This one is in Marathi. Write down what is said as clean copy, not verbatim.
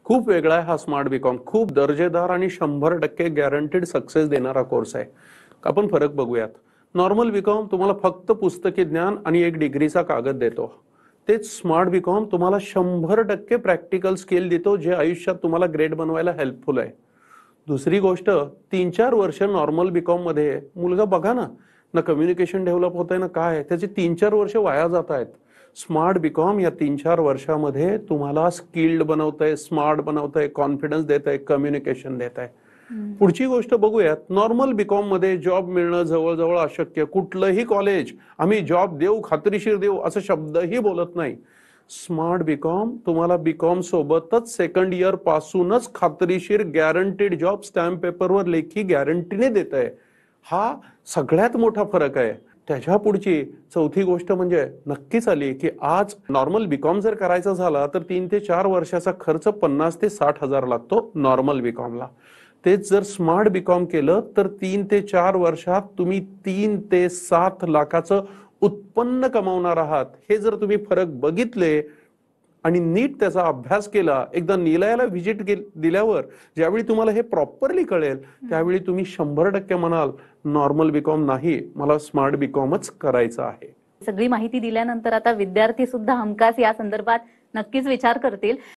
खूप वेगळा आहे हा स्मार्ट बीकॉम. खूप दर्जेदार आणि 100% गॅरंटीड सक्सेस देणारा कोर्स आहे. आपण फरक बघूयात. नॉर्मल बीकॉम तुम्हाला फक्त पुस्तकी ज्ञान आणि एक डिग्रीचा कागद देतो. तेच स्मार्ट बीकॉम तुम्हाला 100% प्रॅक्टिकल स्किल देतो, जे आयुष्यात तुम्हाला ग्रेड बनवायला हेल्पफुल आहे. दुसरी गोष्ट, 3-4 वर्ष नॉर्मल बीकॉम मध्ये मुलगा बघा ना कम्युनिकेशन डेव्हलप होत आहे ना काय, त्याचे 3-4 वर्ष वाया जात आहेत. स्मार्ट बीकॉम या 3-4 वर्षामध्ये तुम्हाला स्किल्ड बनवतंय, स्मार्ट बनवतंय, कॉन्फिडन्स देत आहे, कम्युनिकेशन देत आहे. पुढची गोष्ट बघूयात. नॉर्मल बीकॉम मध्ये जॉब मिळणं जवळजवळ अशक्य. कुठलंही कॉलेज आम्ही जॉब देऊ, खात्रीशीर देऊ असं शब्दही बोलत नाही. स्मार्ट बीकॉम तुम्हाला बीकॉम सोबतच सेकंड इयर पासूनच खात्रीशीर गॅरंटीड जॉब स्टॅम्प पेपरवर लेखी गॅरंटीने देत आहे. हा सगळ्यात मोठा फरक आहे. त्याच्या पुढची चौथी गोष्ट म्हणजे नक्कीच आली की आज नॉर्मल बीकॉम जर करायचा झाला तर 3 ते 4 वर्षाचा खर्च 50 ते 60 हजार लागतो नॉर्मल बीकॉमला. तेच जर स्मार्ट बीकॉम केलं तर 3 ते 4 वर्षात तुम्ही 3 ते 7 लाखाचं उत्पन्न कमावणार आहात. हे जर तुम्ही फरक बघितले आणि नीट त्याचा अभ्यास केला, एकदा निलयाला व्हिजिट दिल्यावर ज्यावेळी तुम्हाला हे प्रॉपरली कळेल त्यावेळी तुम्ही 100% म्हणाल नॉर्मल बीकॉम नाही, मला स्मार्ट बीकॉमच करायचं आहे. सगळी माहिती दिल्यानंतर आता विद्यार्थी सुद्धा हमखास या संदर्भात नक्कीच विचार करतील.